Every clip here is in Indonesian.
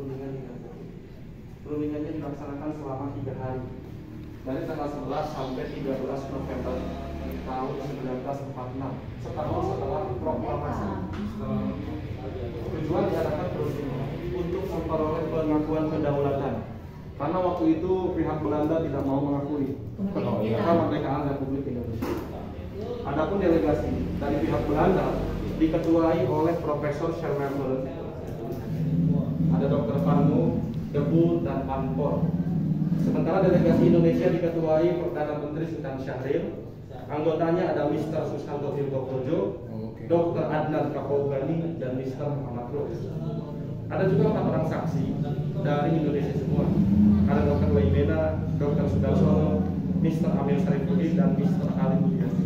perundingan dengan perundingannya dilaksanakan selama 3 hari dari tanggal 11 sampai 13 November tahun 1946, setahun setelah proklamasi. Tujuan diadakan perundingan untuk memperoleh pengakuan kedaulatan, karena waktu itu pihak Belanda tidak mau mengakui kemerdekaan Republik Indonesia. Adapun delegasi dari pihak Belanda diketuai oleh Profesor Schermerhorn, ada Dr. Van Debu dan Van Por. Sementara delegasi Indonesia diketuai Perdana Menteri Sultan Syahrir. Anggotanya ada Mr. Susanto Tirtokojo, Dr. Adnan Kapaugani, dan Mr. Muhammad Ros. Ada juga 4 orang saksi dari Indonesia semua. Ada Dr. Waimena, Dr. Sudarsono, Mr. Amil Sarifuddin, dan Mr. Ali Budiati.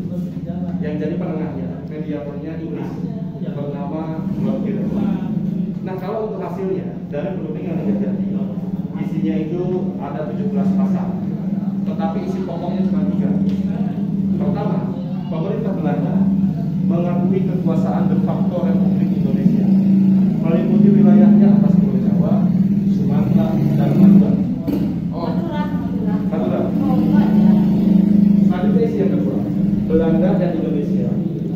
Yang jadi penengahnya, mediatornya Inggris bernama Lord Kirby. Nah, kalau untuk hasilnya dari perundingan yang terjadi, isinya itu ada 17 pasal, tetapi isi pokoknya cuma 3. Pertama, pemerintah Belanda mengakui kekuasaan de facto Republik Indonesia, meliputi wilayahnya atas Pulau Jawa, Sumatera, dan Madura. Madura. Selanjutnya isi yang kedua, Belanda dan Indonesia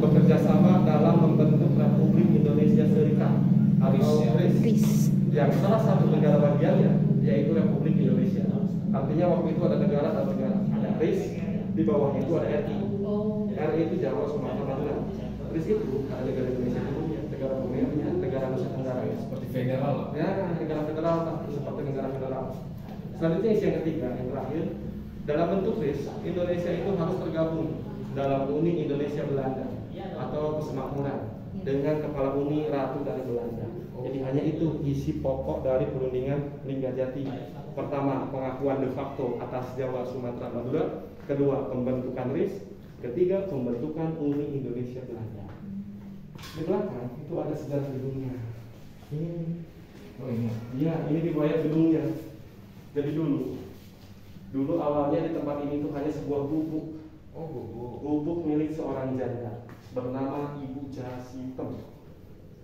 bekerja sama dalam membentuk Republik Indonesia Serikat atau RIS, yang salah satu negara bagiannya yaitu Republik Indonesia. Artinya waktu itu ada negara dan negara, ada RIS, di bawahnya itu ada RI. RI itu Jawa, Sumatera, Madura. RIS itu ada negara Indonesia dulunya, negara pemerintahnya, negara Nusa Tenggara, seperti federal. Ya, negara federal, seperti negara federal. Selanjutnya isi yang ketiga, yang terakhir, dalam bentuk RIS, Indonesia itu harus tergabung dalam Uni Indonesia Belanda atau kesemakmuran dengan kepala uni ratu dari Belanda. Jadi hanya itu isi pokok dari perundingan Linggajati. Pertama, pengakuan de facto atas Jawa, Sumatera, Madura. Kedua, pembentukan RIS. Ketiga, pembentukan Uni Indonesia Belanda. Di belakang itu ada sejarah gedungnya. Oh ini? Iya, ini riwayat gedungnya. Jadi dulu awalnya di tempat ini tuh hanya sebuah gubuk. Oh, gubuk milik seorang janda bernama Ibu Jas Item.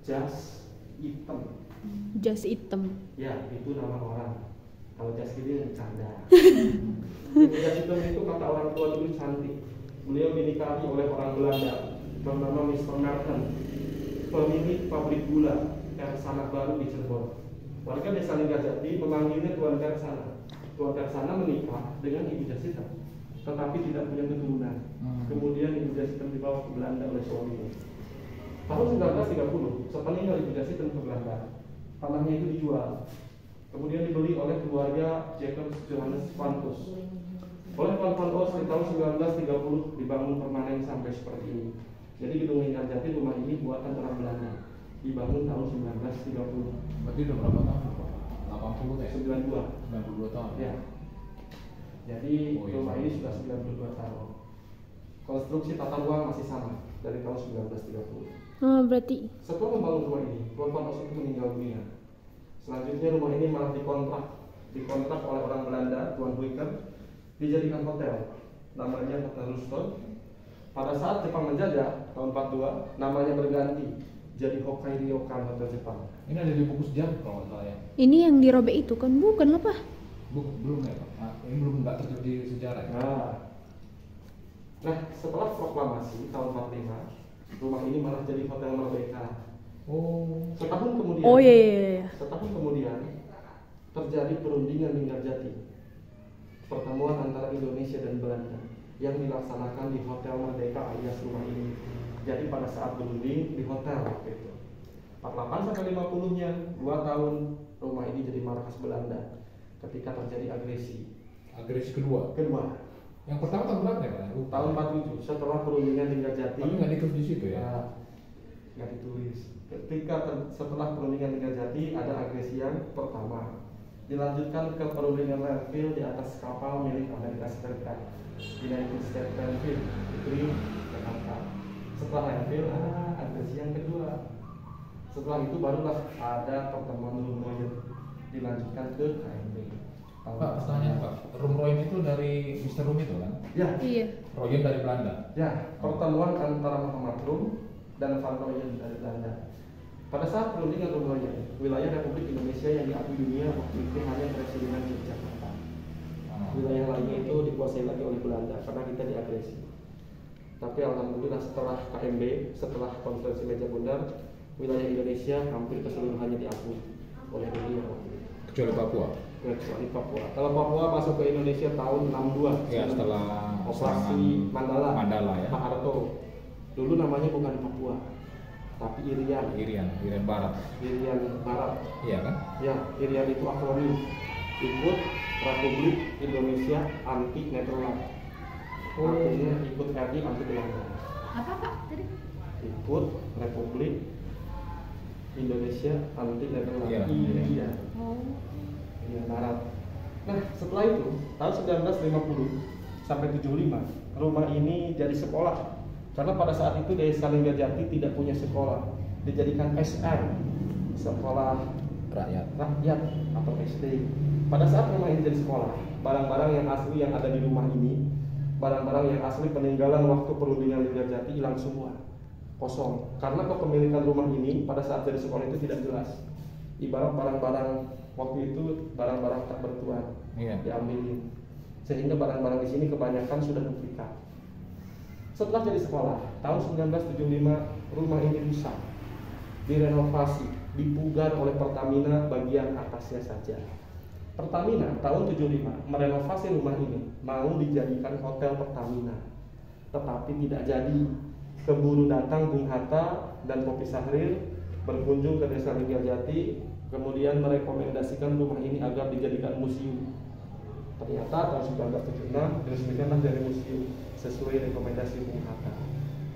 Jas Item. Ya, itu nama orang. Kalau Jas ini bercanda. Ibu Jas Item itu kata orang tua dulu cantik. Beliau dinikahi oleh orang Belanda bernama Mr. Merton, pemilik pabrik gula Kersana Baru di Cirebon. Warga desa Linggajati memanggilnya Tuan Kersana. Tuan Kersana menikah dengan Ibu Jas Item, tetapi tidak punya keturunan. Kemudian Ibu Jas Item dibawa ke Belanda oleh suaminya. Tahun 1930, sepeninggal Ibu Jas Item ke Belanda, tanahnya itu dijual. Kemudian dibeli oleh keluarga Jacob Johannes Van Os. Oleh Van Os di tahun 1930 dibangun permanen sampai seperti ini. Jadi gedung Linggajati, rumah ini buatan orang Belanda, dibangun tahun 1930. Berarti udah berapa tahun? 80 ya? 92 tahun. Ya. Jadi rumah ini sudah 92 tahun. Konstruksi tata ruang masih sama dari tahun 1930. Berarti setelah membangun rumah ini, Tuan Van Os itu meninggal dunia. Selanjutnya rumah ini malah dikontrak oleh orang Belanda, Tuan Buiker, dijadikan hotel. Namanya Hotel Ruston. Pada saat Jepang menjajah tahun 42, namanya berganti jadi Hokkaido Ryokan Hotel Jepang. Ini ada di buku sejarah kalau nggak salah ya. ini yang dirobek itu kan bukan apa? Belum ya Pak. Ini belum nggak terjadi di sejarah ya. Nah, setelah proklamasi tahun 45, rumah ini malah jadi Hotel Merdeka. Setahun kemudian. Setahun kemudian terjadi perundingan Linggajati, pertemuan antara Indonesia dan Belanda yang dilaksanakan di Hotel Merdeka alias rumah ini. Jadi pada saat berunding di hotel waktu itu 48 sampai 50-nya 2 tahun rumah ini jadi markas Belanda ketika terjadi agresi kedua. Yang pertama tahun berapa ya Pak? Tahun 47 setelah perundingan Linggajati. Tapi nggak ditulis di situ ya? Nggak ditulis. Setelah perundingan Linggajati ada agresi yang pertama. Dilanjutkan ke perundingan Renville di atas kapal milik Amerika Serikat, United States Renville, itu Jakarta. Setelah Renville ada agresi yang kedua. Setelah itu barulah ada pertemuan Rumroyen, dilanjutkan ke KMB. Pak, pertanyaan Pak, Rumroyen itu dari Mr. Rum itu kan? Ya. Iya. Royen dari Belanda. Ya, pertemuan antara Muhammad Rum dan Van Royen dari Belanda. Pada saat perundingan Rumroyen, wilayah Republik Indonesia yang diakui dunia waktu itu hanya Presidenan Yogyakarta. Wilayah lainnya itu dikuasai lagi oleh Belanda karena kita diagresi. Tapi alhamdulillah setelah KMB, setelah konferensi meja bundar, wilayah Indonesia hampir keseluruhannya diakui oleh dunia waktu itu. Kecuali Papua. Kecuali Papua. Kalau Papua masuk ke Indonesia tahun 62. Ya setelah operasi Mandala ya. Pak Harto. Dulu namanya bukan Papua, tapi Irian Barat. Irian Barat. Iya kan? Ya, Irian itu akronim ikut Republik Indonesia Anti Nederland. Artinya ikut RI anti Belanda. Apa Pak tadi? Ikut Republik Indonesia Anti Nederland. Iya. Irian. Oh. Irian Barat. Nah, setelah itu tahun 1950 sampai 75 rumah ini jadi sekolah. Karena pada saat itu Desa Linggarjati tidak punya sekolah, dijadikan SR, sekolah rakyat atau SD. Pada saat rumah ini jadi sekolah, barang-barang yang asli yang ada di rumah ini, barang-barang yang asli peninggalan waktu perundingan Linggarjati hilang semua, kosong. Karena kepemilikan rumah ini pada saat jadi sekolah itu tidak jelas. Ibarat barang-barang waktu itu barang-barang tak bertuan, diambilin. Sehingga barang-barang di sini kebanyakan sudah duplikat. Setelah jadi sekolah, tahun 1975 rumah ini rusak, direnovasi, dipugar oleh Pertamina bagian atasnya saja. Pertamina tahun 75 merenovasi rumah ini, mau dijadikan hotel Pertamina, tetapi tidak jadi. Keburu datang Bung Hatta dan Popi Sahrir berkunjung ke Desa Linggarjati, kemudian merekomendasikan rumah ini agar dijadikan museum. Ternyata tahun 1976 diresmikanlah dari museum sesuai rekomendasi Bung Hatta.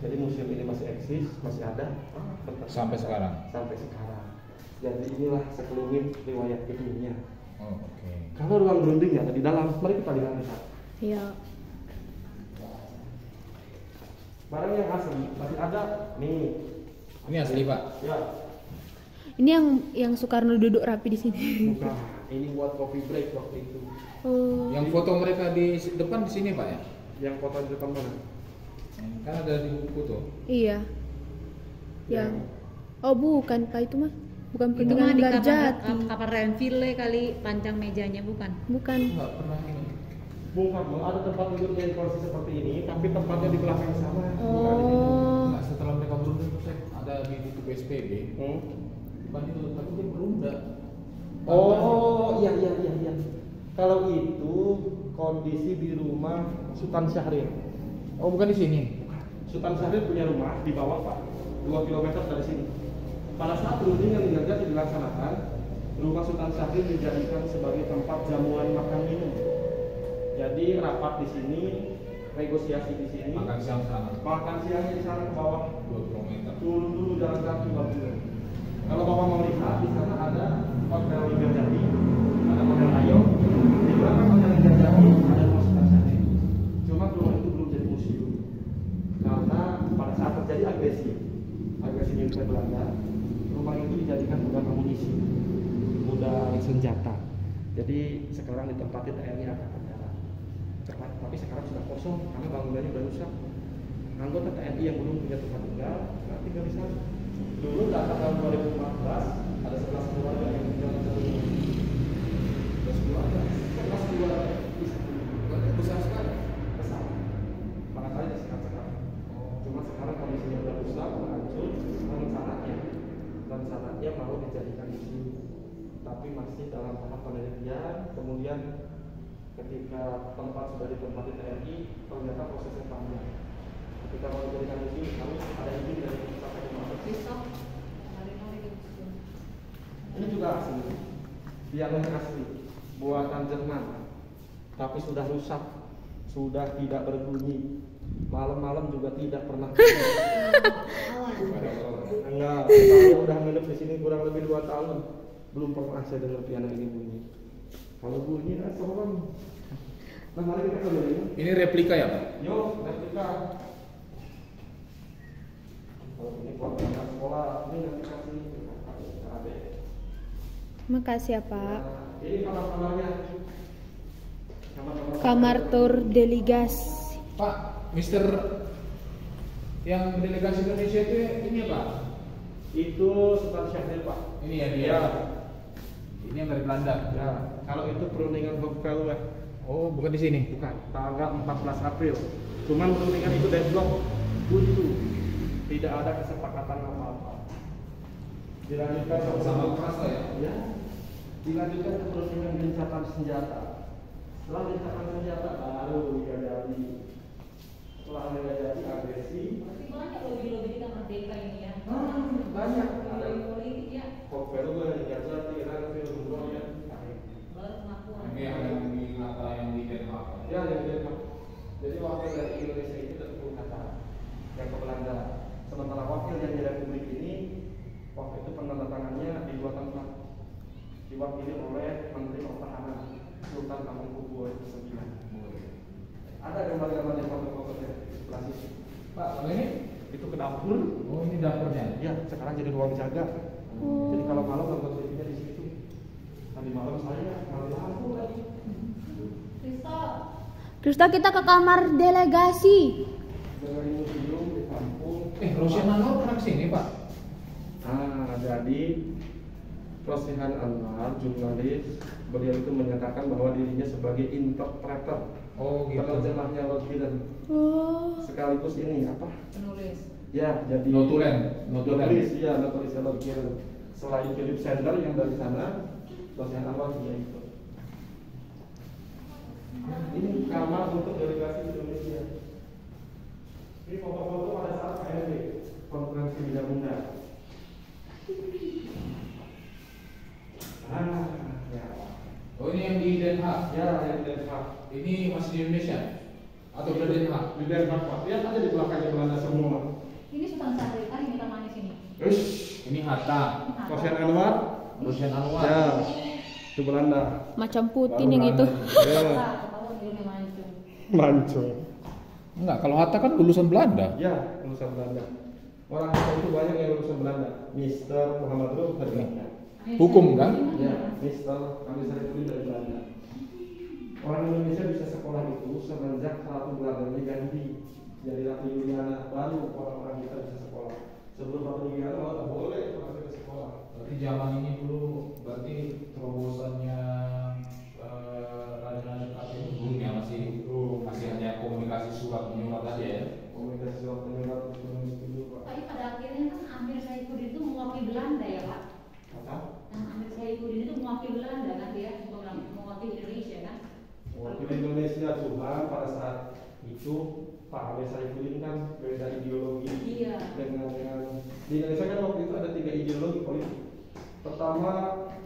Jadi museum ini masih eksis, masih ada sampai sekarang. Jadi inilah sekelumit riwayat gedungnya. Oh, oke. Kalau ruang berunding ada di dalam, mari kita lihat. Iya. Barang yang asli masih ada nih. Ini asli Pak. Ya. Ini yang Soekarno duduk rapi di sini. Bukan. Ini buat coffee break waktu itu. Oh. Yang foto mereka di depan di sini Pak ya? Yang foto di depan mana? Kan ada di buku tuh. Iya. Yang oh bukan Pak itu mah. Bukan Itu mah Perundingan di Linggarjati. kamar Renville kali pancang mejanya bukan? Bukan. Enggak pernah ini. Bung Karno ada tempat tidur yang kursi seperti ini, tapi tempatnya di belakang sama. Oh. Nah, setelah mereka berunding ada di buku PSBB. Bukan itu, tapi dia berunda. Oh, iya. Kalau itu kondisi di rumah Sultan Syahrir. Oh, bukan di sini. Sultan Syahrir punya rumah di bawah Pak, 2 km dari sini. Pada saat perundingan Linggarjati dilaksanakan, rumah Sultan Syahrir dijadikan sebagai tempat jamuan makan minum. Jadi rapat di sini, negosiasi di sini. Makan siang sana. Makan siangnya di sana ke bawah. 2 km. Turun dulu jalan kaki bagus. Kalau Bapak mau lihat di sana ada hotel Linggarjati, ada hotel Ayo, di belakang hotel Linggarjati ada rumah Sultan Syahrir. Cuma rumah itu belum jadi museum karena pada saat terjadi agresi militer Belanda, rumah itu dijadikan gudang amunisi, gudang senjata. Jadi sekarang ditempati TNI Angkatan Darat. Tapi sekarang sudah kosong karena bangunannya sudah rusak. Anggota TNI yang belum punya tempat tinggal, tinggal di sana. Dulu data tahun 2014 ada 11 keluarga yang tinggal di satu rumah. 11 keluarga di satu rumah. Besar sekali. Besar. Makanya sekarang. Cuma sekarang kondisinya sudah rusak, hancur. Rencananya mau dijadikan museum, tapi masih dalam tahap penelitian. Kemudian ketika tempat sudah ditempati TNI, ternyata prosesnya panjang. Ketika mau dijadikan museum, harus ada izin dari pusat besok. Ini juga asli, piano asli, buatan Jerman, tapi sudah rusak, sudah tidak berbunyi. Malam-malam juga tidak pernah. Enggak, saya udah nginep di sini kurang lebih 2 tahun, belum pernah saya dengar piano ini bunyi. Kalau bunyi kan serem. Nah, mari kita lihat ini. Ini replika ya Pak? Yo, replika. Kalau ini buat anak sekolah, ini nanti kasih adik. Makasih ya Pak. Ini kamar-kamarnya. Kamar tour delegasi. Pak, Mister yang delegasi Indonesia itu ini ya Pak? Itu Sultan Syahrir Pak. Ini ya dia. Ya. Ini yang dari Belanda. Ya, kalau itu perundingan Hopeveld, Oh, bukan di sini. bukan, tanggal 14 April. Cuman perundingan itu deadlock buntu, tidak ada kesepakatan apa-apa. Dilanjutkan Sama keras lah ya. Ya, dilanjutkan ke perundingan gencatan senjata. Setelah gencatan senjata baru jadi. Setelah jadi agresi, Masih banyak lobby-lobby kita merdeka ini ya. banyak. Ada Politik ya. Hopeveld di Gaza, Iran, Filipina, ya. Baru pengakuan. Ini yang di kata yang di Den Haag. Ya, yang dia. Jadi wakil dari Indonesia itu tetap kata yang ke Belanda. Sementara wakil yang di Republik ini waktu itu penandatangannya di dua tempat, diwakili oleh Menteri Pertahanan Sultan Hamengkubuwono IX. Ada gambar-gambar yang foto-fotonya di sebelah sini. Pak, kalau ini? Itu ke dapur. Oh, ini dapurnya. Ya, sekarang jadi ruang jaga. Jadi kalau malam nonton TV-nya di situ. Tadi malam saya mati lampu lagi. Krista, kita ke kamar delegasi. Dengan museum di kampung. Rosihan Anwar pernah kesini, Pak? Jadi Rosihan Anwar, jurnalis, beliau itu menyatakan bahwa dirinya sebagai interpreter, Oh, gitu. penerjemahnya Lord Gilen. Oh. Sekaligus ini apa? Penulis. Ya, jadi Notulen. notulis, ya, notulis Lord Gilen. Selain Philip Sender yang dari sana, Rosihan Anwar juga ikut. Ini kamar untuk delegasi Indonesia. Ini foto-foto pada saat KNB, konferensi Bunda. Ya. Oh, ini yang di Den Haag. Ya, yang di Den Haag. Ini masih di Indonesia? Atau udah Den Haag? Di Den Haag, Pak. Lihat aja di belakangnya Belanda semua. Ini Sultan Syarif ini kita manis ini. Ini Hatta. Rosihan Anwar. Rosihan Anwar. Ya, itu Belanda. Macam Putin yang itu. Ya, Ketahuan dia mancung. mancung. Enggak, kalau Hatta kan lulusan Belanda. Ya, lulusan Belanda. Orang Hatta itu banyak yang lulusan Belanda. Mister Muhammad Rum dari Belanda. Hukum kan? Ya, Mister kami sering dari Belanda. Orang Indonesia bisa sekolah itu semenjak Ratu Belandanya ganti jadi Ratu Juliana, baru orang-orang kita bisa sekolah. Sebelum Ratu Juliana tidak boleh orang kita sekolah. Berarti zaman ini dulu berarti terobosannya Raja Hatta itu belum ya, masih hanya komunikasi surat menyurat aja ya. Komunikasi surat menyurat belum setuju, Pak. Tapi pada akhirnya kan Amir Saifuddin itu mewakili Belanda ya Pak. Apa? Yang Amir Saifuddin itu mewakili Belanda kan dia, bukan mewakili Indonesia kan? Wakil Indonesia cuma pada saat itu Pak Amir Saifuddin kan beda ideologi. Iya. Dengan di Indonesia kan waktu itu ada 3 ideologi politik. Pertama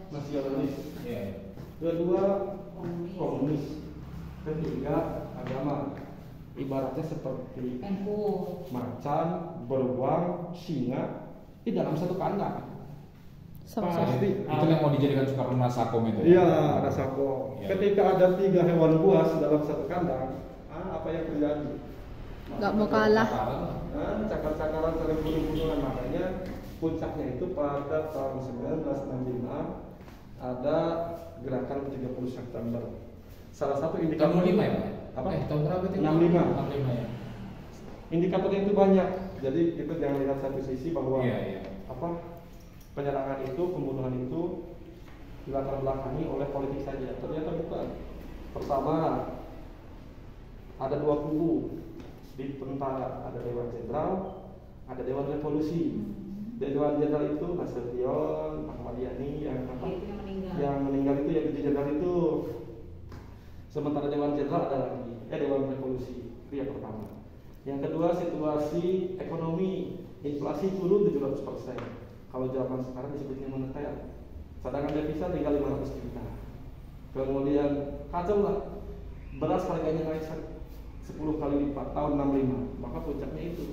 nasionalis, Iya. kedua komunis, ketiga agama. Ibaratnya seperti NU. macan, beruang, singa di dalam satu kandang. Sama-sama. Pasti Itu yang mau dijadikan Soekarno Sakom itu. Iya, ada sako. Iya. Ketika ada 3 hewan buas dalam satu kandang, apa yang terjadi? Nggak mau kalah. Cakar-cakaran saling bunuh-bunuhan. Makanya puncaknya itu pada tahun 1965 ada gerakan 30 September. Salah satu indikator Tahun 5 ya? Apa? Tahun berapa itu? 65. 65 ya. Indikatornya itu banyak. Jadi itu jangan lihat satu sisi bahwa Iya. apa penyerangan itu, pembunuhan itu dilatar belakangi oleh politik saja. Ternyata bukan. Pertama, ada 2 kubu di tentara, ada Dewan Jenderal, ada Dewan Revolusi. Dewan Jenderal itu Nasution, Ahmad Yani yang Itu yang meninggal. yang meninggal itu yang di jenderal itu. Sementara Dewan Jenderal ada lagi, Dewan Revolusi. Itu yang pertama. Yang kedua, situasi ekonomi, inflasi turun 700%. Kalau zaman sekarang disebutnya moneter. Cadangan devisa tinggal 500 juta. Kemudian kacau lah, beras harganya naik 10 kali lipat tahun 65. Maka puncaknya itu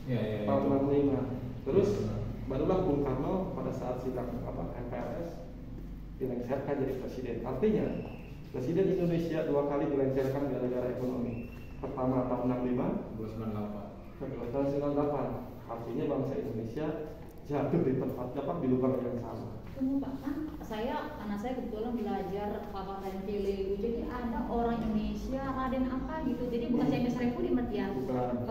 Iya. tahun 65. Terus barulah Bung Karno pada saat sidang MPRS dilengsarkan jadi presiden. Artinya presiden Indonesia 2 kali dilengsarkan gara-gara ekonomi. Pertama tahun 65, 298. kedua tahun 98. Artinya bangsa Indonesia jatuh di tempat di lubang yang sama. Tunggu Pak, kan anak saya kebetulan belajar Fakultas Filsafat. Jadi ada orang Indonesia, Raden apa gitu. Jadi bukan saya Saifuddin ya. Bukan.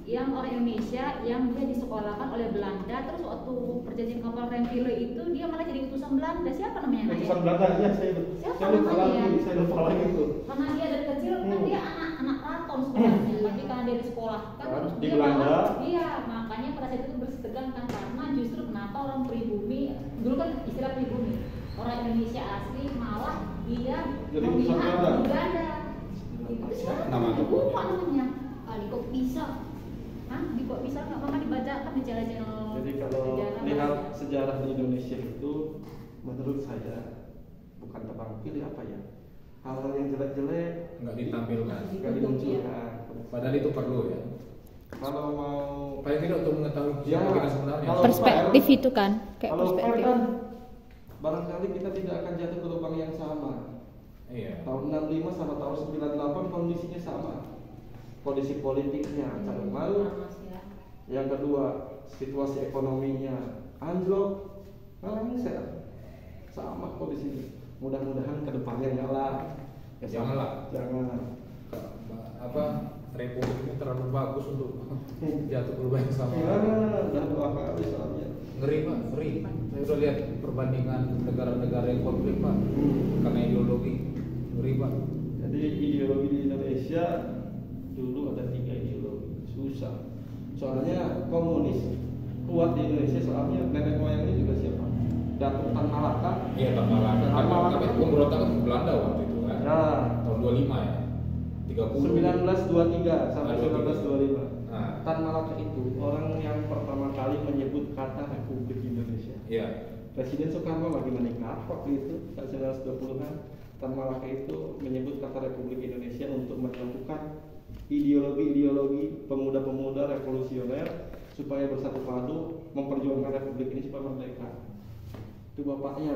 Yang orang Indonesia yang dia disekolahkan oleh Belanda, terus waktu perjanjian kapal Renville itu dia malah jadi utusan Belanda. Siapa namanya? utusan Belanda ya saya lupa lagi, saya lupa lagi tuh. Karena dia dari kecil kan dia anak keraton sebenarnya, tapi karena dia di sekolah kan Di dia Belanda. iya, makanya pada saat itu bersitegang kan, karena justru kenapa orang pribumi dulu kan istilah pribumi, orang Indonesia asli malah dia Jadi memihak utusan Belanda. di Belanda. Itu siapa Nama namanya? tokohnya? Lupa namanya. Ali kok bisa? Hah? Di kok bisa nggak mama dibaca kan di channel-channel Jadi kalau sejarah lihat Belanda. sejarah di Indonesia itu menurut saya bukan tebang pilih apa ya, hal-hal yang jelek-jelek nggak ditampilkan. nggak dimunculkan. Padahal itu perlu ya. Kalau mau Paling tidak untuk mengetahui Ya, siapa kita sebenarnya. kalau Perspektif itu kan, kayak kalau fair perspektif. kan barangkali kita tidak akan jatuh ke lubang yang sama. Iya. Tahun 65 sama tahun 98 kondisinya sama. Kondisi politiknya ancaman malu. Mas, ya. Yang kedua, situasi ekonominya anjlok. Lengser. Sama kondisinya. Mudah-mudahan ke depannya nyala. Ya, Janganlah. Jangan. Apa Republik ini terlalu bagus untuk jatuh ke lubang yang sama. Udah 2 kali soalnya. Ngeri pak, ngeri. Saya udah lihat perbandingan negara-negara yang konflik pak, karena ideologi. Ngeri pak. Jadi ideologi di Indonesia dulu ada 3 ideologi. Susah. Soalnya komunis kuat di Indonesia, soalnya nenek moyangnya juga siapa? Datuk Tan Malaka. Iya Tan Malaka. Tan Malaka. Tapi pemberontakan ke Belanda waktu itu kan. Nah, Tahun 25 ya. 30. 1923 sampai 23. 1925. Nah. Tan Malaka itu orang yang pertama kali menyebut kata Republik Indonesia. Iya. Presiden Soekarno lagi menikah waktu itu tahun 1920-an. Tan Malaka itu menyebut kata Republik Indonesia untuk menentukan ideologi-ideologi pemuda-pemuda revolusioner supaya bersatu padu memperjuangkan Republik ini supaya merdeka. Itu bapaknya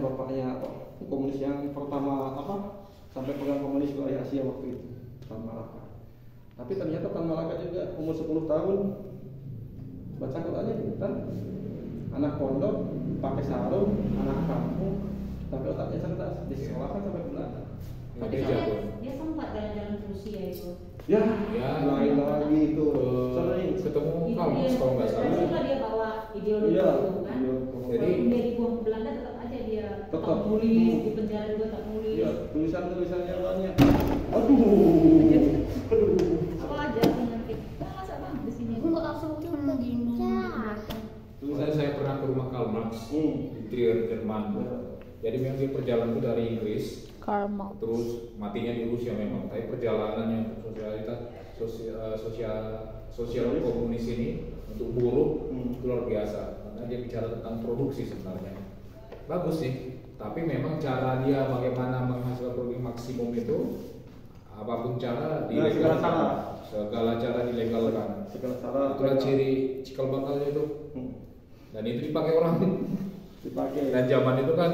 komunis yang pertama sampai pegang komunis wilayah Asia waktu itu, Tan Malaka. Tapi ternyata Tan Malaka juga umur 10 tahun baca Qurannya pintar, anak pondok, pakai sarung, anak kampung, tapi otaknya cerdas, disekolahkan sampai Belanda. Tapi Dia saya jago. dia sempat jalan-jalan ke Rusia itu. Ya, Ya. lain lagi itu. Sering. Ketemu Itu Karl Marx dia, kalau nggak salah. dari situlah dia bawa ideologi Iya. itu kan. Iya. Jadi- Walaupun dia dibuang ke Belanda tetap aja dia Tetap. nulis, di penjara juga tak nulis. Iya, tulisannya banyak. Aduh. Apa aja penyakit. Masa bang di sini? Enggak langsung cuma baca. Saya pernah ke rumah Karl Marx di Trier, Jerman. Jadi memang dia perjalanan itu dari Inggris, Karl Marx. terus matinya di Rusia memang. Tapi perjalanannya sosial komunis ini untuk buruh itu luar biasa. Karena dia bicara tentang produksi sebenarnya. Bagus sih. Tapi memang cara dia bagaimana menghasilkan produk maksimum itu apapun cara dilegalkan. Segala cara dilegalkan. Segala cara. Itulah ciri cikal bakalnya itu. Dan itu dipakai orang. Dipakai. Dan zaman itu kan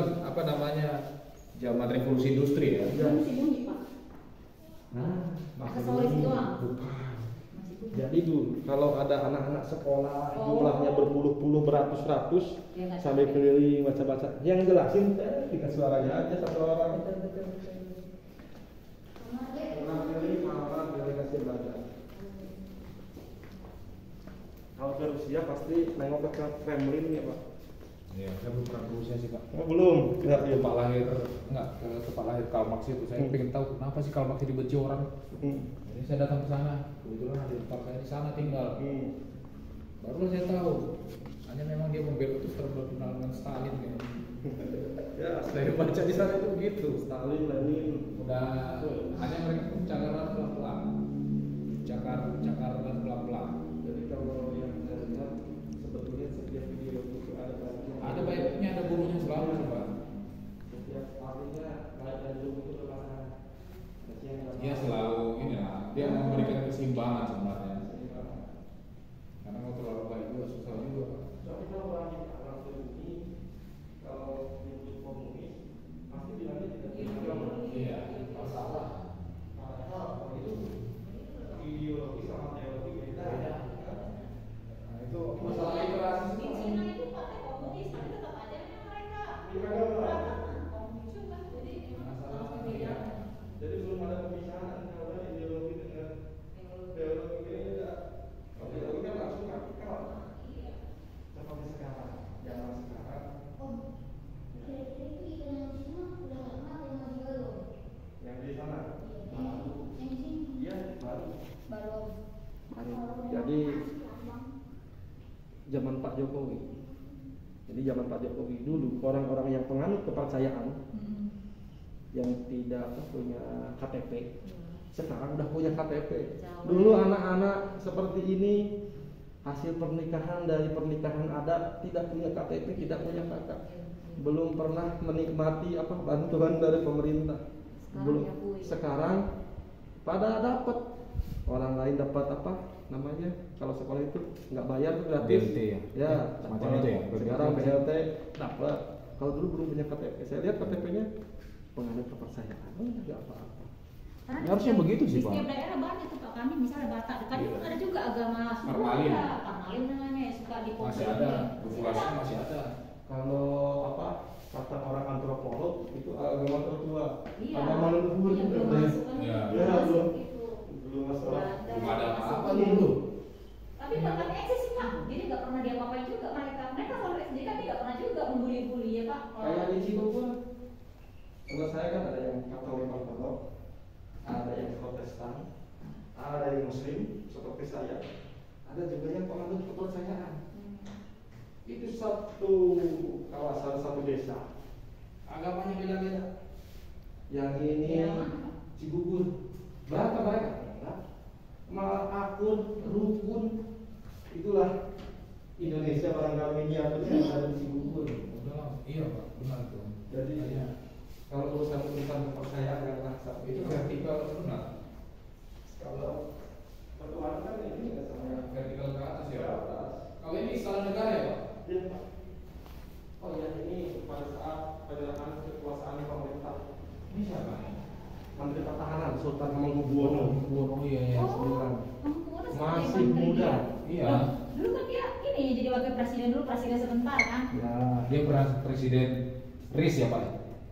zaman revolusi industri ya. Masih bunyi pak. Nah, Aksesoris doang. jadi dulu kalau ada anak-anak sekolah jumlahnya berpuluh-puluh, beratus-ratus Ya, nggak sampai capek. keliling baca-baca, yang jelasin dikasih suaranya aja satu orang. Pernah keliling malah delegasi Belanda. Kalau ke Rusia pasti nengok ke Kremlin ya Pak. Iya, saya belum pernah ke Rusia sih Pak. Oh, belum. Ya, ya, Tempat lahir ke tempat lahir Karl Marx itu saya pengen tahu kenapa sih Karl Marx dibenci orang. Jadi saya datang ke sana, kebetulan ada tempat saya di sana tinggal. Baru saya tahu, hanya memang dia membela itu terkenal dengan Stalin ya. Ya, Saya baca di sana itu begitu. Stalin, Lenin. Udah hanya mereka cakaran pelan-pelan, cakaran pelan-pelan. Jadi kalau yang saya lihat sebetulnya setiap video itu ada baiknya. Ada baiknya, ada buruknya selalu sih Pak. Setiap artinya baik dan buruk itu adalah Dia selalu ini lah, dia memberikan keseimbangan sebenarnya. Karena kalau terlalu baik juga susah juga. Tapi kalau orang pribumi, kalau menyebut komunis, pasti bilangnya tidak agama. Iya, masalah. Padahal itu ideologi sama teologi beda. Nah, itu masalah literasi. Di Cina itu partai komunis, tapi tetap aja mereka Beragama. beragama. Komunis juga, jadi memang harus dibedakan. Jadi belum ada pemisahan antara ideologi dengan teologi beda. Kalau teologi kan langsung radikal. Seperti sekarang, zaman sekarang. Kira-kira itu ikan yang cuma Pak Jokowi. Jadi zaman Pak Jokowi dulu orang-orang yang penganut kepercayaan yang tidak punya KTP sekarang udah punya KTP. Dulu anak-anak seperti ini hasil pernikahan dari pernikahan adat tidak punya KTP, tidak punya KK, belum pernah menikmati bantuan dari pemerintah. Belum. Sekarang pada dapat, orang lain dapat kalau sekolah itu nggak bayar tuh gratis. BLT ya semacam itu ya. Sekarang BLT dapat. Kalau dulu belum punya KTP, saya lihat KTP-nya penganut kepercayaan, nggak apa-apa. Karena Harusnya begitu sih, di Pak. setiap daerah banyak tuh Pak, kami misalnya Batak, kan itu ada juga agama Parmalin. Parmalin namanya suka di Masih ada, populasi masih ada. Kalau kata orang antropolog itu agama tertua, Iya. agama leluhur Iya, itu belum katanya. masuk kan. Ya, Belum belum masalah. Belum ada apa-apa dulu. Tapi Pak, eksis sih Pak, jadi nggak pernah diapa-apain juga mereka selalu jadi kan tidak pernah juga membuli-buli ya Pak. Kayak di situ pun, kalau saya kan ada yang Katolik Ortodok, ada yang Protestan, ada yang Muslim seperti saya, ada juga yang penganut kepercayaan. Itu satu kawasan, satu desa, agamanya beda-beda. Yang ini Cigugur, berapa mereka? Malah akun, rukun, itulah Indonesia barangkali miniaturnya yang ada di Cigugur. Iya Pak, benar tuh. Jadi kalau urusan kepercayaan yang rasa Itu vertikal benar. kalau pertuanan ini nggak sama Vertikal ke atas ya. ke atas. Kalau ini salah negara ya Pak? Iya, Pak. Oh ya, ini pada saat penyerahan kekuasaan pemerintah Ini siapa nih? Menteri Pertahanan Sultan Hamengkubuwono. Oh iya. Masih muda. Iya. Dulu kan dia ini jadi wakil presiden dulu, presiden sebentar kan. Ya, Dia pernah presiden RIS ya Pak?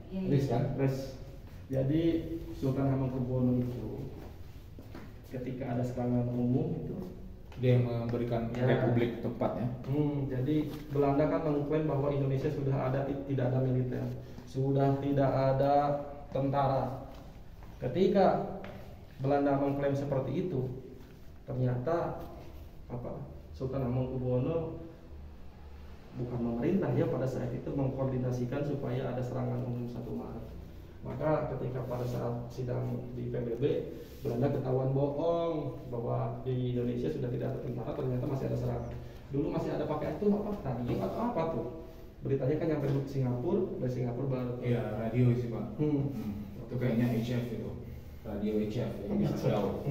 Iya, iya. RIS kan? terus jadi Sultan Hamengkubuwono itu ketika ada serangan umum itu Dia memberikan Ya. republik tempatnya. jadi Belanda kan mengklaim bahwa Indonesia sudah tidak ada militer, sudah tidak ada tentara. Ketika Belanda mengklaim seperti itu, ternyata Sultan Hamengkubuwono bukan memerintah ya pada saat itu mengkoordinasikan supaya ada serangan umum 1 Maret. Maka ketika pada saat sidang di PBB, Belanda ketahuan bohong bahwa di Indonesia sudah tidak ada tentara, ternyata masih ada serangan. Dulu masih ada pakai itu radio atau apa tuh? Beritanya kan nyampe Singapura, dari Singapura baru. Iya, radio sih Pak. Itu kayaknya HF itu. Radio HF yang di atas laut.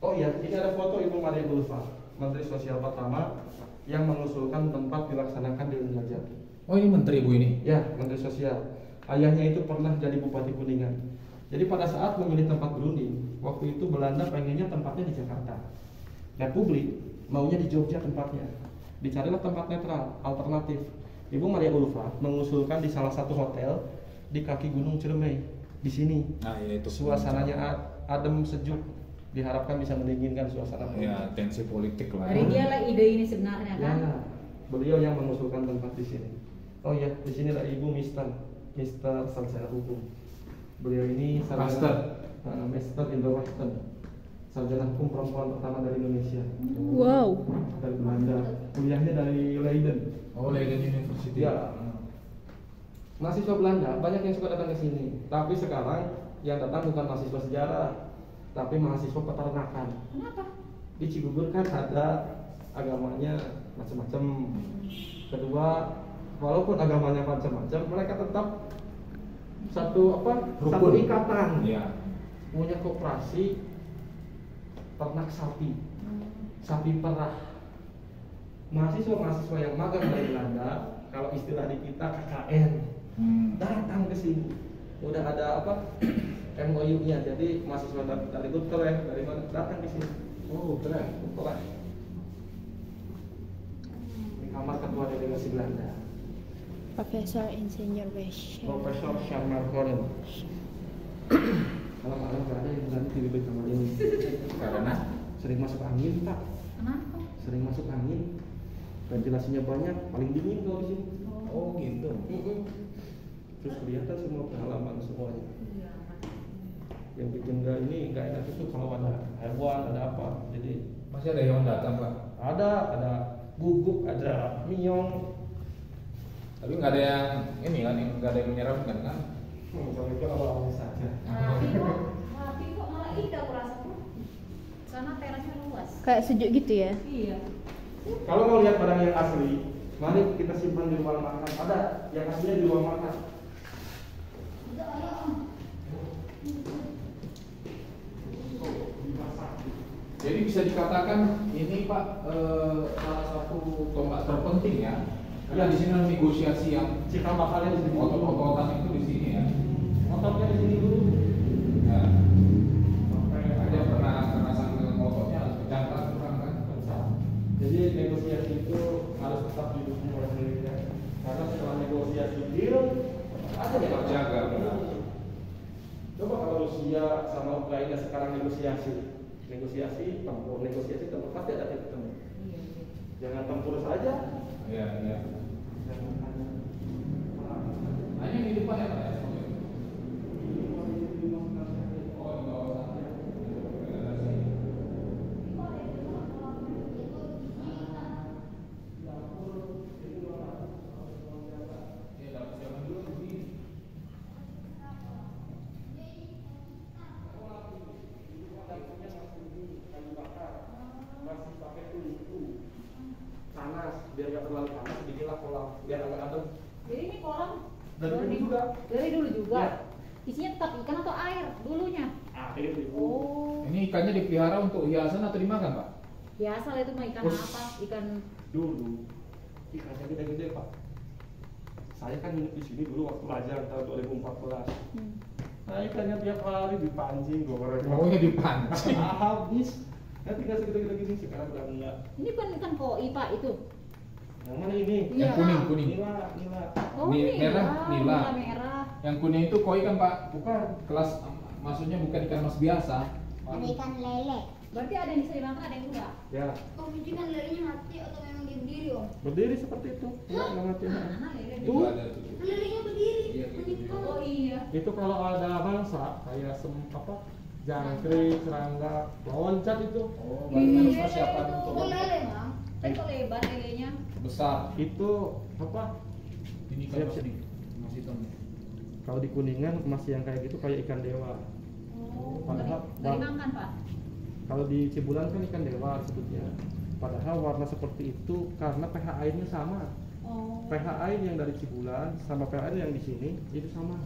Oh iya, ini ada foto Ibu Maria Bulfa, Menteri Sosial pertama yang mengusulkan tempat dilaksanakan di Lumajang. Oh ini menteri Bu ini? Ya, Menteri Sosial. Ayahnya itu pernah jadi Bupati Kuningan. Jadi pada saat memilih tempat berunding, waktu itu Belanda pengennya tempatnya di Jakarta. Republik maunya di Jogja tempatnya. Dicarilah tempat netral, alternatif. Ibu Maria Bulfa mengusulkan di salah satu hotel di kaki Gunung Ciremai. Di sini. Nah, ya itu. Suasananya adem sejuk. Diharapkan bisa mendinginkan suasana. Ya, tensi politik lah. Dari dia lah ide ini sebenarnya kan. Ya, beliau yang mengusulkan tempat di sini. Oh ya, di sini ada Ibu Mister Sarjana Hukum. Beliau ini Master Indo Western, sarjana hukum perempuan pertama dari Indonesia. Wow. Dari Belanda. Kuliahnya dari Leiden. Oh, Leiden University. Ya. Mahasiswa Belanda banyak yang suka datang ke sini. Tapi sekarang yang datang bukan mahasiswa sejarah, tapi mahasiswa peternakan. Kenapa? Di Cigugur kan ada agamanya macam-macam. Kedua, walaupun agamanya macam-macam, mereka tetap satu ikatan. Iya. Punya koperasi ternak sapi, sapi perah. Mahasiswa yang magang dari Belanda, kalau istilah di kita KKN, datang ke sini. Udah ada MOU-nya, jadi mahasiswa dari Utrecht, dari mana datang ke sini. Oh, keren. Di kamar ketua delegasi Belanda. Profesor Insinyur Wesh. Profesor Sharma Koren. Kalau malam nggak ada yang berani tidur di kamar ini. Karena Sering masuk angin, Pak. Kenapa? Sering masuk angin. Ventilasinya banyak, paling dingin kalau di sini. oh gitu. Terus kelihatan semua pengalaman semuanya. Iya. Yang bikin nggak enak itu kalau ada hewan, ada apa. Jadi Masih ada hewan datang Pak? ada guguk, ada miong. Tapi nggak ada yang ini kan, nggak ada yang menyeramkan kan? Kalau itu awal-awal saja. Tapi kok malah indah aku rasa tuh. Karena terasnya luas. Kayak sejuk gitu ya. Iya. Kalau mau lihat barang yang asli, mari kita simpan di ruang makan. Ada yang aslinya di ruang makan. Jadi bisa dikatakan ini Pak salah satu tombak terpenting ya. Karena di sini ada negosiasi yang Cikal bakalnya di sini. otot-ototan itu di sini ya. Ototnya di sini dulu. Ya. Ada pernah sambil ototnya harus pecahkan kurang kan? Jadi negosiasi itu harus tetap didukung oleh militer. Karena setelah negosiasi deal, ada yang Terjaga, benar. Coba kalau Rusia sama Ukraina sekarang negosiasi tempur, pasti ada titik temu. Iya. Jangan tempur saja. Iya, iya. Hanya di depan ya Pak ya? Oh, di bawah sana. Ya, dalam zaman dulu begini. Masih pakai tungku panas, biar nggak terlalu panas, bikinlah kolam biar agak adem. Jadi ini kolam Dari dulu juga. Dari dulu juga. Ya. Isinya tetap ikan atau air dulunya? Air itu. Oh. Ini ikannya dipelihara untuk hiasan atau dimakan Pak? Biasa lah itu mah ikan Ush. apa? Ikan Dulu ikannya gede-gede Pak. Saya kan hidup di sini dulu waktu pelajaran tahun 2014. Nah ikannya tiap hari dipancing, goreng. Maunya dipancing. Habis. Nah tinggal segede-gede gini sekarang udah enggak. ini kan ikan koi Pak itu. Yang mana ini? Iya. Yang kuning. Nila. Oh, Merah, nila. Merah. Yang kuning itu koi kan Pak? Bukan. Kelas maksudnya bukan ikan mas biasa. Ada ikan lele. Berarti ada yang bisa dimakan, ada yang enggak. Ya. Oh, mungkin kan lelenya mati atau memang dia berdiri, Om? Berdiri seperti itu. Enggak mati. Mana lele? Tuh. Ada tuh. Lelenya berdiri. Iya, Menikah. Oh iya. Itu kalau ada mangsa kayak jangkrik, serangga, loncat itu. Oh, berarti harus Iya, persiapan itu. untuk Oh, lele, Mam. Kok lebar lelenya? besar. Itu Ini Siap, kalau siap. masih hitam. kalau di Kuningan masih yang kayak gitu kayak ikan dewa. Oh, Padahal- nggak dimakan Pak. Kalau di Cibulan kan ikan dewa sebutnya. Padahal warna seperti itu karena pH airnya sama. Oh. pH air yang dari Cibulan sama pH air yang di sini itu sama.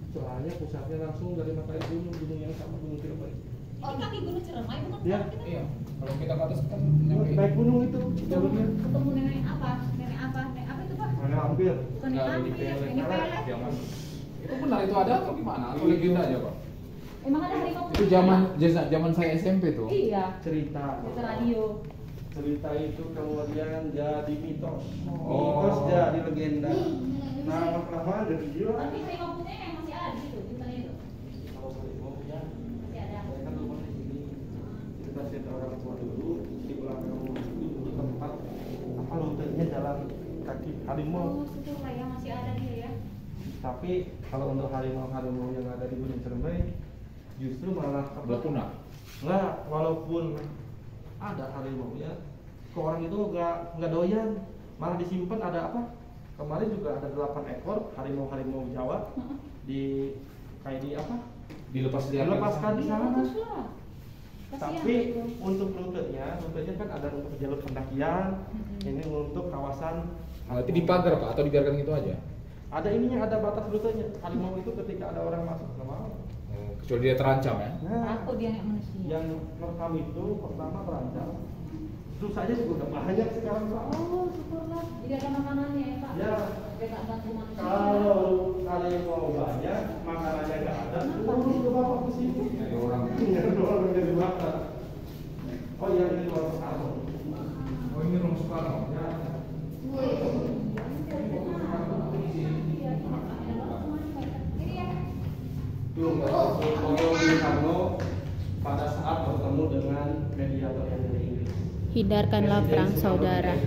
Soalnya pusatnya langsung dari mata air gunung yang sama, Gunung Ciremai. Ini kan di Gunung Ciremai bukan? Iya. Kita Iya. Kalau kita ke atas kan nyampe. Naik gunung itu jalurnya. ketemu nenek apa? Nenek apa? Nenek apa itu Pak? Mana hampir. Bukan Nggak ada nenek di apa ya? pelek. Ini pelek. Zaman itu benar itu ada atau gimana? Atau legenda aja Pak? Emang ada harimau Itu zaman saya SMP tuh. Iya. Cerita. Di radio. Cerita itu kemudian jadi mitos. Oh. Mitos jadi legenda. Nah, lama dari dia. Tapi harimau putih yang masih ada di situ, di sana itu. Kalau harimau ya, Masih ada. saya kan rumah di sini. Cerita orang tua dulu di belakang rumah itu dulu tempat apa rutenya jalan kaki harimau. Oh, syukurlah ya masih ada dia ya. Tapi kalau untuk harimau yang ada di Gunung Ciremai justru malah Udah punah. Enggak, walaupun ada harimau ya, ke orang itu nggak doyan, malah disimpan ada apa? Kemarin juga ada 8 ekor harimau Jawa di kayak di apa? Dilepaskan di sana. Bagus lah. Kasihan Tapi itu. untuk rutenya kan ada untuk jalur pendakian, ini untuk kawasan. Berarti dipagar Pak atau dibiarkan gitu aja? Ada ininya, ada batas rutenya. Harimau itu ketika ada orang masuk nggak mau. Kecuali dia terancam ya. Nah, Takut dia nek manusia. yang merekam itu pertama terancam. Terus saja juga udah banyak sekarang Pak. Oh, syukurlah. Jadi ada makanannya ya Pak. Ya. Dia nggak bantu manusia. Kalau harimau banyak, makanannya nggak ada, turun ke bawah ke sini. Nyari orang. Nyari orang jadi makan. Oh iya, ini luar Soekarno. Oh ini rumah Soekarno. Ya. Ini ya. Tuh, foto Bung Karno pada saat bertemu dengan mediator yang dari Inggris. Hindarkanlah perang saudara.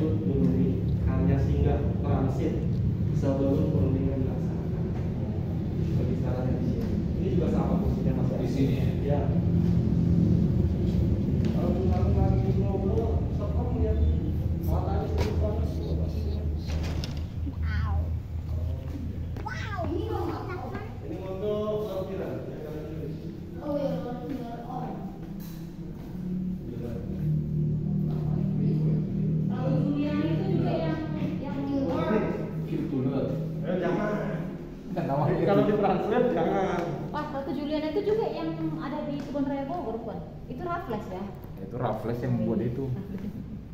Hanya singgah transit sebelum perundingan dilaksanakan. Perbicaraan di sini. Ini juga sama posisinya Mas. Di sini ya? Ya. Kalau Bung Karno lagi ngobrol, stop lihat matanya sini. ini dong apa? Ini untuk lampiran. Oh ya, oh. Kalau Julian itu juga yang Jangan. Kan namanya Kalau itu. di translate jangan. Wah, Ratu Juliana itu juga yang ada di Kebun Raya Bogor bukan? Itu Raffles ya? Itu Raffles yang membuat itu.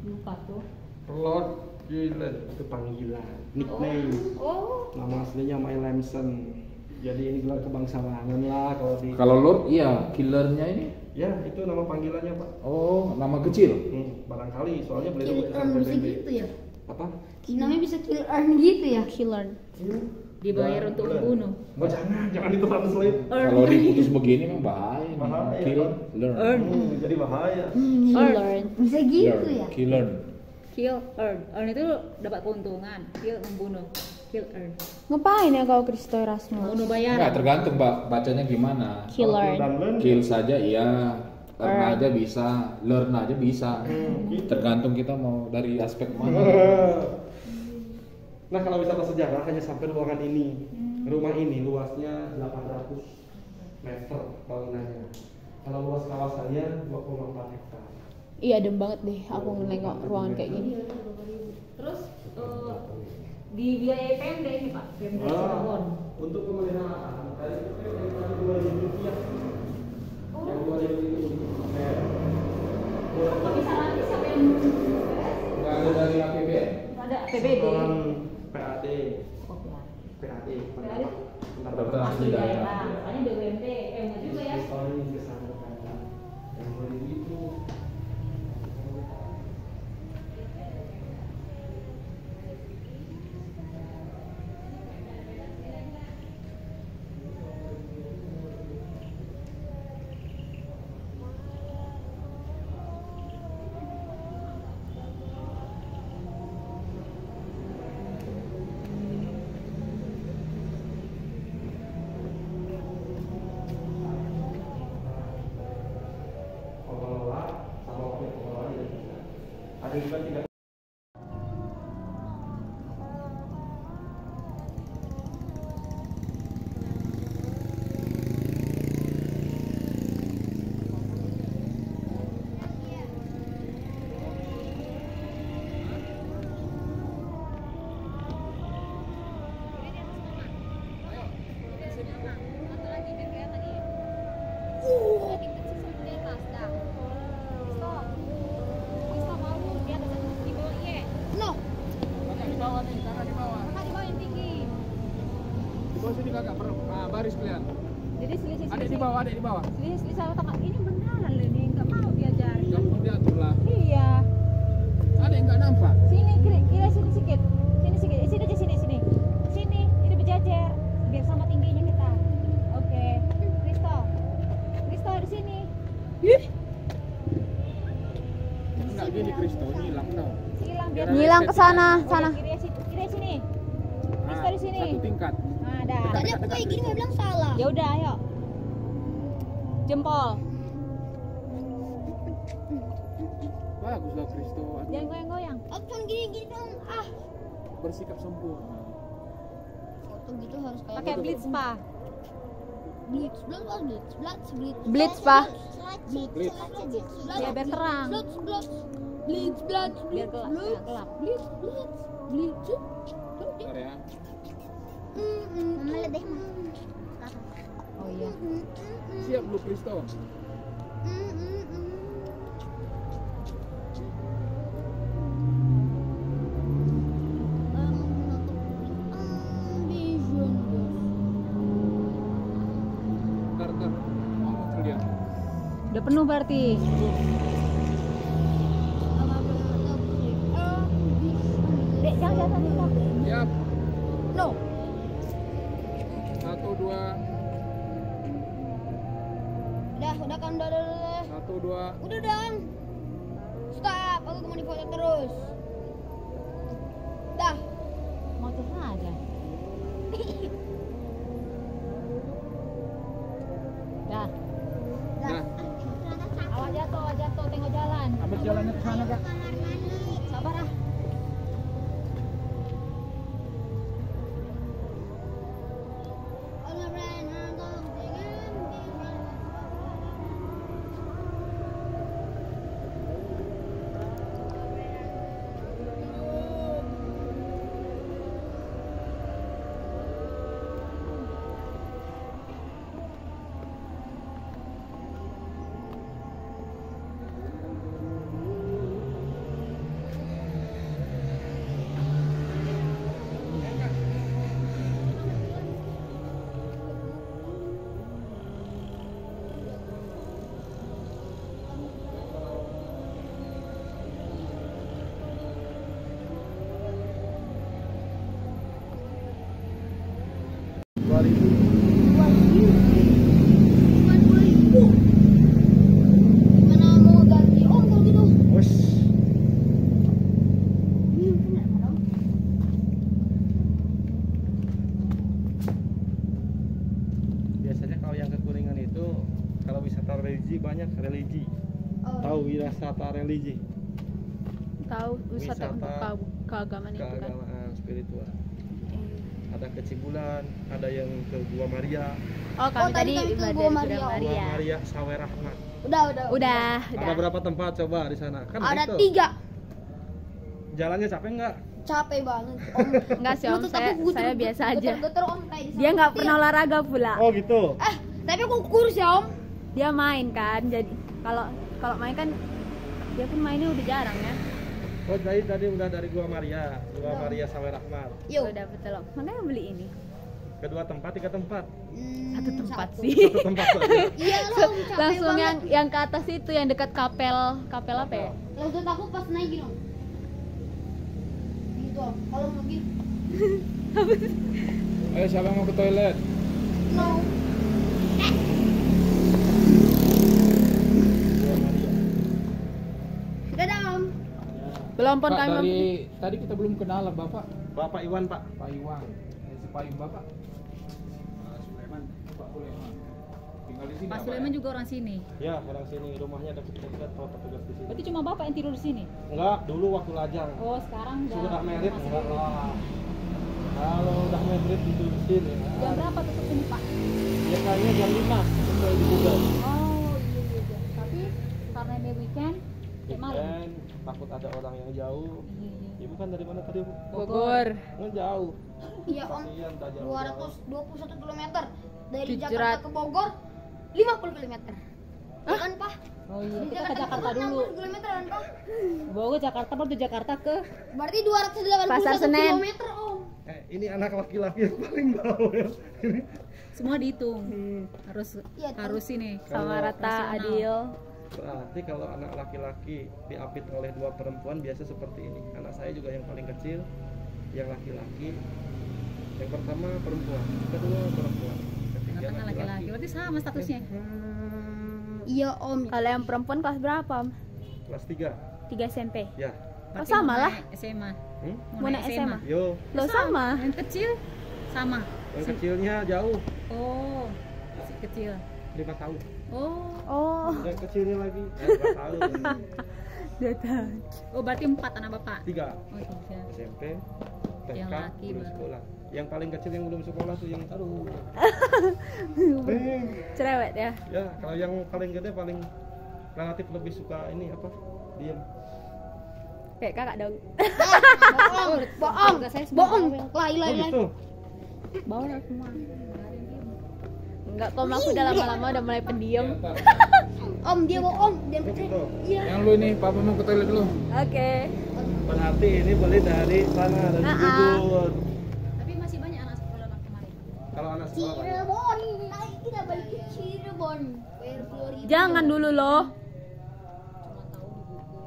Lupa tuh. Lord Julian itu panggilan, nickname. Oh. Nama aslinya My Lamson. Jadi ini gelar kebangsawanan lah kalau di. Kalau Lord iya, killernya ini. Ya itu nama panggilannya Pak. Oh, nama kecil. Barangkali soalnya beliau Kill bukan earn bisa PBB. gitu ya? Apa? Namanya bisa kill earn gitu ya? Killer. Dibayar untuk membunuh. Oh, jangan itu translate. Kalau diputus begini memang bahaya. Bahaya, Kill, Pak. learn. Jadi bahaya. Killer. Bisa gitu Learn, ya? kill, learn. Kill, earn. Earn itu dapat keuntungan. Kill, membunuh. Kill, earn. Ngapain ya kau Kristo Erasmus? Membunuh Enggak, bayaran. tergantung Mbak bacanya gimana. Killer. Dan learn. Kill saja iya, earn Earn. aja bisa, learn aja bisa. Gitu. Tergantung kita mau dari aspek mana. Nah kalau wisata sejarah hanya sampai ruangan ini. Rumah ini luasnya 800 meter bangunannya. Kalau luas kawasannya 24 hektar. Iya adem banget deh aku nengok ruangan kayak gini. Terus dibiayai Pemda ini Pak, Pemda Cirebon. Untuk pemeliharaan tadi itu kan Rp2.000. Yang 2.000 itu untuk hotel. Kalau bisa nanti siapa yang beres? Enggak ada dari APBN. Ada APBD. Setoran PAD. Oke. PAD. PAD? Pendapatan Asli asli daerah. daerah. Soalnya BUMD, enggak juga ya. Setoran ke sana kan. Yang 2.000 itu. Pengelola sama wakil pengelola tidak bisa. Ada juga tidak. No. Di bawah nih, karena di bawah. Kakak di bawah yang tinggi. Di bawah sini kakak perlu baris kalian. Jadi selisih Ada di bawah, ada di bawah. Selisih sama teman ini beneran loh ini nggak mau diajarin. Kamu diatur lah. Iya. Ada yang nggak nampak. Sini kira sini sedikit. Sini sedikit. Sini aja sini sini. Sini. Ini berjajar biar sama tingginya kita. Oke. Kristo. Kristo di sini. Enggak gini Kristo, hilang tau. Hilang biar Ngilang ke sana, Oke, sana. kiri sini. Kristo di sini. Satu tingkat. Nah, dah. Tadi aku kayak gini mau bilang salah. Ya udah, ayo. Jempol. Baguslah Kristo. Jangan goyang-goyang. Aku cuma gini-gini dong. Ah. Bersikap sempurna. Foto gitu harus kayak Pakai blitz, Pak. blitz, Blitz, Pak. blitz, Ya, biar terang. blitz, Biar gelap, ya, gelap. blitz. Bentar ya. Mama lihat deh, Ma. Oh iya. Siap lu Kristo. Bentar. Ngomong ke dia. Udah penuh berarti. Dek, jangan jatuh. Siap. No. 1, 2. Udah kan, udah. 1, 2. Udah dong. Stop, aku mau difoto terus. Dah. Mau curhat aja. Dah. Nah, Awas jatuh, tengok jalan. ambil jalannya ke sana, Kak. Sabar ah. religi banyak religi. Oh. Tahu wirasata religi? Tahu wisata Wisata keagamaan itu kan. Keagamaan spiritual. Iya. Ada ke Cibulan, ada yang ke Gua Maria. Oh, kami tadi tadi kami ke ibadah Gua di Maria. Gua Gua Maria. Maria Sawer Rahmat. Udah. Ada berapa tempat coba di sana? Kan Ada gitu. 3. Jalannya capek nggak? Capek banget. Om. Enggak sih Om, Lutut aku saya biasa aja. Geter-geter Om kayak di Dia nggak sana. pernah olahraga pula. Oh gitu. Tapi aku kurus ya Om. Dia main kan, jadi kalau main kan dia pun mainnya udah jarang ya. Oh tadi udah dari Gua Maria Sawer Rahmat. Yuk. Udah betul Om. Makanya beli ini. Kedua tempat, tiga tempat. Satu tempat satu. sih. Satu tempat saja. Iya loh, capek Langsung banget. yang ke atas itu yang dekat kapel apa ya? Lutut aku pas naik gini Om. Gitu Om. Kalau mau gitu. Ayo siapa yang mau ke toilet? No. Gua Maria. Dadah Om. Belum pun Pak, kami dari tadi kita belum kenalan Bapak. Bapak Iwan Pak. Pak Iwan. Si Pak Iwan Bapak. Sulaiman. Pak Sulaiman. Tinggal di sini. Pak apa Sulaiman ya? juga orang sini. Ya orang sini rumahnya dekat kalau petugas di sini. Berarti cuma Bapak yang tidur di sini? Enggak, dulu waktu lajang. Oh, sekarang Sudah merit masih enggak dulu. lah. Kalau udah merit itu di sini. Jam berapa tutup sini, Pak? Ya kayaknya jam 5 sesuai di Google. Oh, iya. Tapi karena ini weekend, kayak malam. Weekend, takut ada orang yang jauh. Iya. Ibu kan dari mana tadi Bu? Bogor. Kan jauh. Iya Om. Kasihan tak jauh. 221 km dari 700. Jakarta ke Bogor 50 km. Ya kan Pak? Oh iya, Di kita ke Jakarta Bogor dulu. 60 km kan Pak? Bogor Jakarta baru dari Jakarta ke Berarti 281 Pasar Senen. km Om. Ini anak laki-laki yang paling bawah ya. Ini. semua dihitung. Harus Iya, tuh. harus ini. Sama rata Nasional. adil. Berarti kalau anak laki-laki diapit oleh dua perempuan biasa seperti ini. Anak saya juga yang paling kecil, yang laki-laki. Yang pertama perempuan, kedua perempuan, ketiga Tengah-tengah laki-laki. Berarti sama statusnya. Iya Om. Kalau yang perempuan kelas berapa Om? Kelas 3. 3 SMP. Ya. Oh Berarti sama mau lah. naik SMA. Hmm? Mau naik SMA. Yo, Lo sama. Yang kecil sama. yang kecilnya jauh, Oh, si kecil. 5 tahun. Oh, Oh, Yang kecilnya lagi 2 tahun. dia tahu. oh berarti 4 anak Bapak. 3. Oh, 3. SMP, Yang TK, laki belum baru. sekolah. Yang paling kecil yang belum sekolah tuh yang aduh. Cerewet ya. Ya, kalau yang paling gede paling relatif lebih suka ini apa? Diam. Kayak kakak dong. Bohong. Bohong. Keluarga saya semua Bohong. bawel. Lai Oh lai lai. gitu. Bawel semua. Enggak kok aku udah lama-lama udah mulai pendiam. Om dia bohong. Dia Oh percaya. gitu. Iya. Yang lu ini, Papa mau ke toilet dulu. Oke. Berarti ini beli dari sana dari Cirebon. Tapi masih banyak anak sekolah kemarin. Kalau anak sekolah banyak. Cirebon. Nah, kita balik ke Cirebon. Bayar 10.000. Jangan dulu loh. Cuma tahu di buku.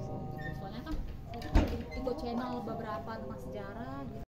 Soalnya kan saya tuh di Tigo channel beberapa tentang sejarah gitu.